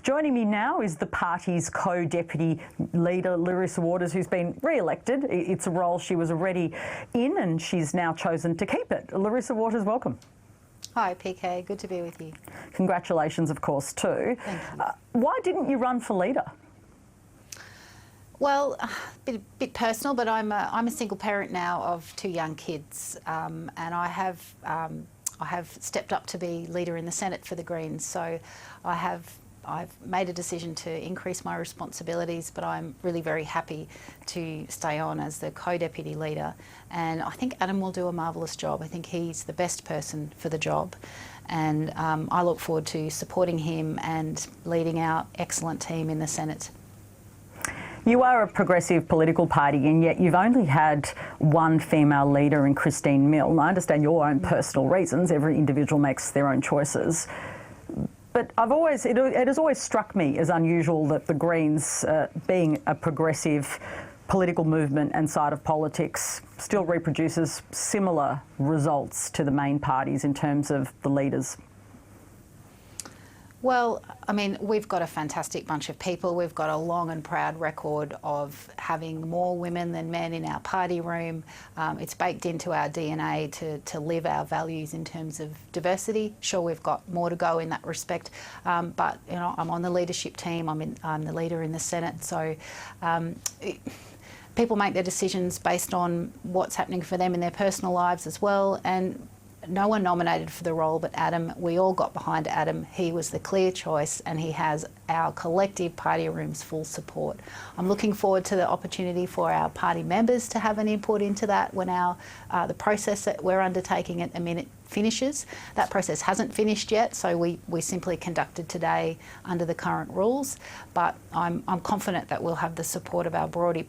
Joining me now is the party's co-deputy leader, Larissa Waters, who's been re-elected. It's a role she was already in and she's now chosen to keep it. Larissa Waters, welcome. Hi PK, good to be with you. Congratulations, of course, too. Thank you. Why didn't you run for leader? Well, a bit personal, but I'm a single parent now of two young kids, and I have stepped up to be leader in the Senate for the Greens. So I've made a decision to increase my responsibilities, but I'm really very happy to stay on as the co-deputy leader. And I think Adam will do a marvellous job. I think he's the best person for the job. And I look forward to supporting him and leading our excellent team in the Senate. You are a progressive political party, and yet you've only had one female leader in Christine Milne. I understand your own personal reasons. Every individual makes their own choices. But it has always struck me as unusual that the Greens, being a progressive political movement and side of politics, still reproduces similar results to the main parties in terms of the leaders. Well, I mean, we've got a fantastic bunch of people. We've got a long and proud record of having more women than men in our party room. It's baked into our DNA to live our values in terms of diversity. Sure, we've got more to go in that respect, but you know, I'm on the leadership team. I'm the leader in the Senate, so. People make their decisions based on what's happening for them in their personal lives as well, and no one nominated for the role but Adam. We all got behind Adam. He was the clear choice and he has our collective party room's full support. I'm looking forward to the opportunity for our party members to have an input into that when the process that we're undertaking at the minute finishes. That process hasn't finished yet, so we simply conducted today under the current rules, but I'm confident that we'll have the support of our broader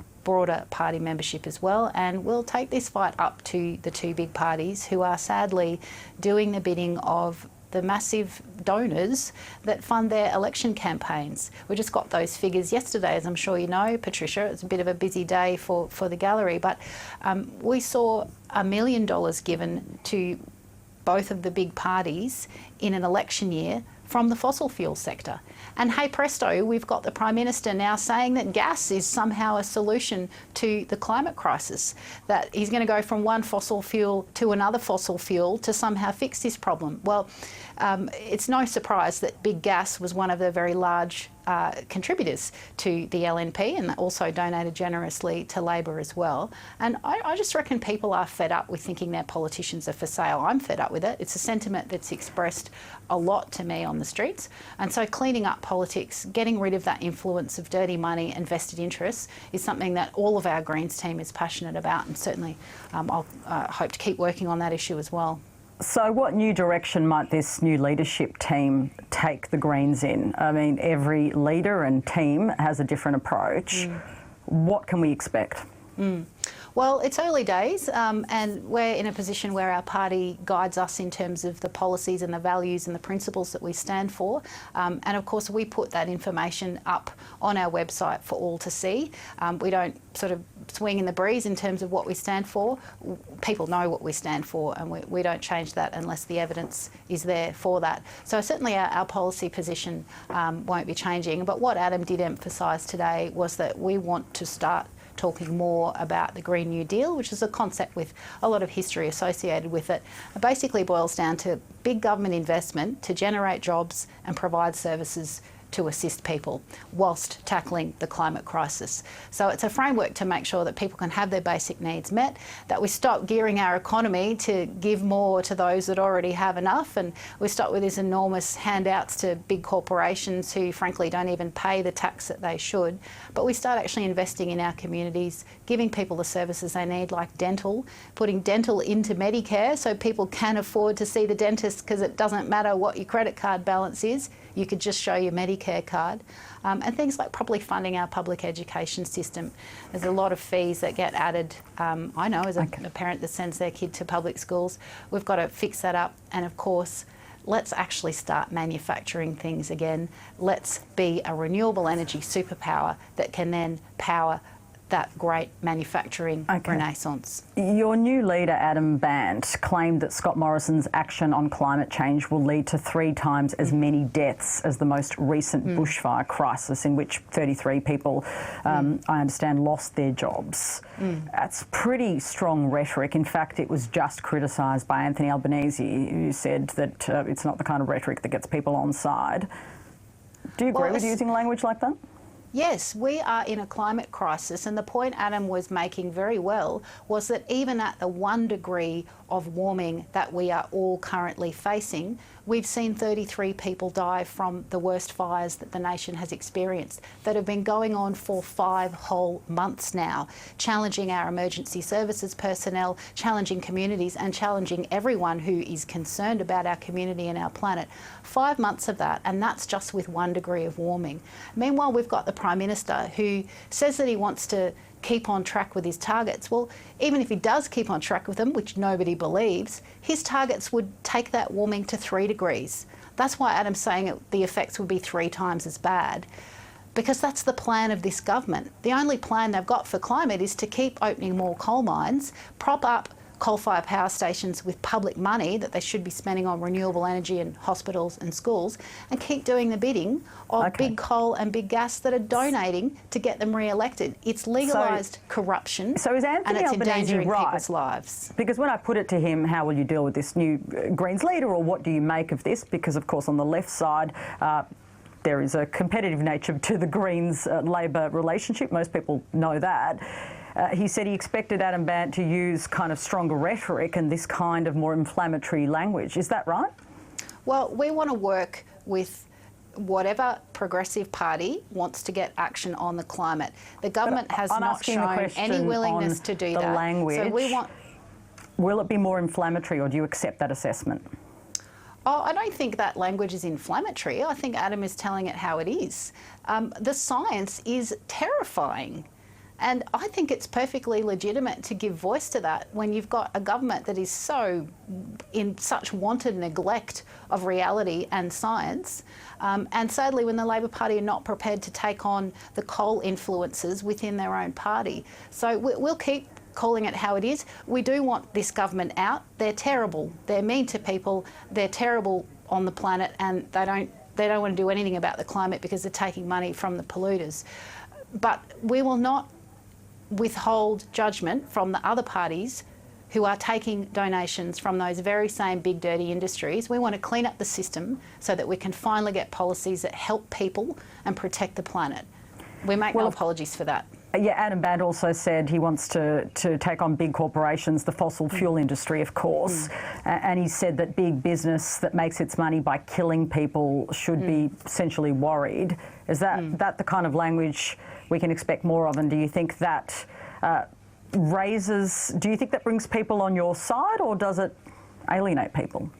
party membership as well, and we'll take this fight up to the two big parties who are sadly doing the bidding of the massive donors that fund their election campaigns. We just got those figures yesterday, as I'm sure you know, Patricia. It's a bit of a busy day for the gallery, but we saw $1 million given to both of the big parties in an election year from the fossil fuel sector. And hey presto, we've got the Prime Minister now saying that gas is somehow a solution to the climate crisis, that he's going to go from one fossil fuel to another fossil fuel to somehow fix this problem. Well, it's no surprise that big gas was one of the very large contributors to the LNP, and also donated generously to Labor as well. And I just reckon people are fed up with thinking their politicians are for sale. I'm fed up with it. It's a sentiment that's expressed a lot to me on the streets. And so cleaning up politics, getting rid of that influence of dirty money and vested interests is something that all of our Greens team is passionate about, and certainly I'll hope to keep working on that issue as well. So what new direction might this new leadership team take the Greens in? I mean, every leader and team has a different approach. What can we expect? Well, it's early days, and we're in a position where our party guides us in terms of the policies and the values and the principles that we stand for. And of course, we put that information up on our website for all to see. We don't sort of swing in the breeze in terms of what we stand for. People know what we stand for, and we don't change that unless the evidence is there for that. So certainly our policy position won't be changing. But what Adam did emphasise today was that we want to start talking more about the Green New Deal, which is a concept with a lot of history associated with it. It basically boils down to big government investment to generate jobs and provide services to assist people whilst tackling the climate crisis. So it's a framework to make sure that people can have their basic needs met, that we stop gearing our economy to give more to those that already have enough, and we stop with these enormous handouts to big corporations who frankly don't even pay the tax that they should, but we start actually investing in our communities, giving people the services they need, like dental, putting dental into Medicare so people can afford to see the dentist, because it doesn't matter what your credit card balance is, you could just show your Medicare card. And things like properly funding our public education system. There's a lot of fees that get added. I know as a parent that sends their kid to public schools, we've got to fix that up. And of course, let's actually start manufacturing things again. Let's be a renewable energy superpower that can then power that great manufacturing renaissance. Your new leader, Adam Bandt, claimed that Scott Morrison's action on climate change will lead to 3 times as many deaths as the most recent bushfire crisis, in which 33 people, I understand, lost their jobs. That's pretty strong rhetoric. In fact, it was just criticised by Anthony Albanese, who said that it's not the kind of rhetoric that gets people on side. Do you agree with using language like that? Yes, we are in a climate crisis, and the point Adam was making very well was that even at the 1 degree of warming that we are all currently facing, we've seen 33 people die from the worst fires that the nation has experienced, that have been going on for 5 whole months now, challenging our emergency services personnel, challenging communities, and challenging everyone who is concerned about our community and our planet. 5 months of that, and that's just with 1 degree of warming. Meanwhile, we've got the Prime Minister who says that he wants to keep on track with his targets. Well, even if he does keep on track with them, which nobody believes, his targets would take that warming to 3 degrees. That's why Adam's saying the effects would be 3 times as bad, because that's the plan of this government. The only plan they've got for climate is to keep opening more coal mines, prop up coal-fired power stations with public money that they should be spending on renewable energy in hospitals and schools, and keep doing the bidding of big coal and big gas that are donating to get them re-elected. It's legalised corruption, so is Anthony and it's Albanese endangering right? people's lives. Because when I put it to him, how will you deal with this new Greens leader, or what do you make of this? Because, of course, on the left side, there is a competitive nature to the Greens-Labor relationship. Most people know that. He said he expected Adam Bandt to use kind of stronger rhetoric and this kind of more inflammatory language. Is that right? Well, we want to work with whatever progressive party wants to get action on the climate. The government has not shown any willingness to do that. Language. So we want. Will it be more inflammatory, or do you accept that assessment? Oh, I don't think that language is inflammatory. I think Adam is telling it how it is. The science is terrifying. And I think it's perfectly legitimate to give voice to that when you've got a government that is so in such wanted neglect of reality and science. And sadly, when the Labor Party are not prepared to take on the coal influences within their own party. So we'll keep calling it how it is. We do want this government out. They're terrible. They're mean to people. They're terrible on the planet, and they don't want to do anything about the climate because they're taking money from the polluters. But we will not withhold judgment from the other parties who are taking donations from those very same big dirty industries. We want to clean up the system so that we can finally get policies that help people and protect the planet. We make no apologies for that. Yeah, Adam Bandt also said he wants to take on big corporations, the fossil fuel industry, of course, and he said that big business that makes its money by killing people should be essentially worried. Is that the kind of language we can expect more of, and do you think that do you think that brings people on your side, or does it alienate people?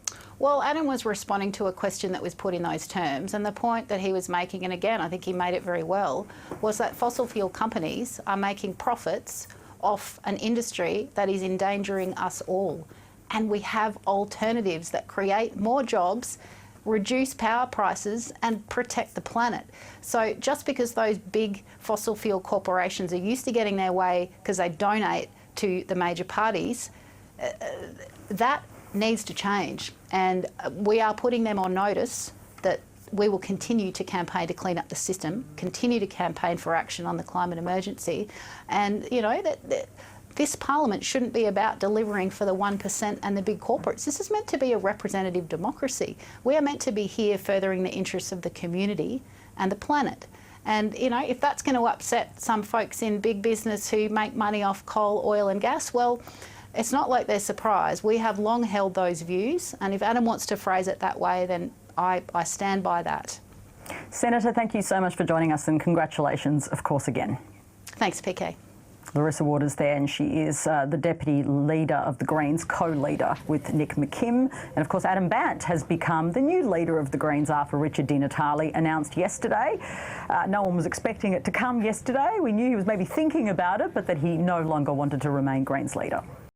Well, Adam was responding to a question that was put in those terms, and the point that he was making, and again, I think he made it very well, was that fossil fuel companies are making profits off an industry that is endangering us all. And we have alternatives that create more jobs, reduce power prices, and protect the planet. So just because those big fossil fuel corporations are used to getting their way because they donate to the major parties, that needs to change, and we are putting them on notice that we will continue to campaign to clean up the system, continue to campaign for action on the climate emergency, and you know that this parliament shouldn't be about delivering for the 1% and the big corporates. This is meant to be a representative democracy. We are meant to be here furthering the interests of the community and the planet. And you know, if that's going to upset some folks in big business who make money off coal, oil and gas, well, it's not like they're surprised. We have long held those views, and if Adam wants to phrase it that way, then I stand by that. Senator, thank you so much for joining us, and congratulations, of course, again. Thanks, PK. Larissa Waters there, and she is the Deputy Leader of the Greens, co-leader with Nick McKim. And of course, Adam Bandt has become the new leader of the Greens after Richard Di Natale announced yesterday. No one was expecting it to come yesterday. We knew he was maybe thinking about it, but that he no longer wanted to remain Greens leader.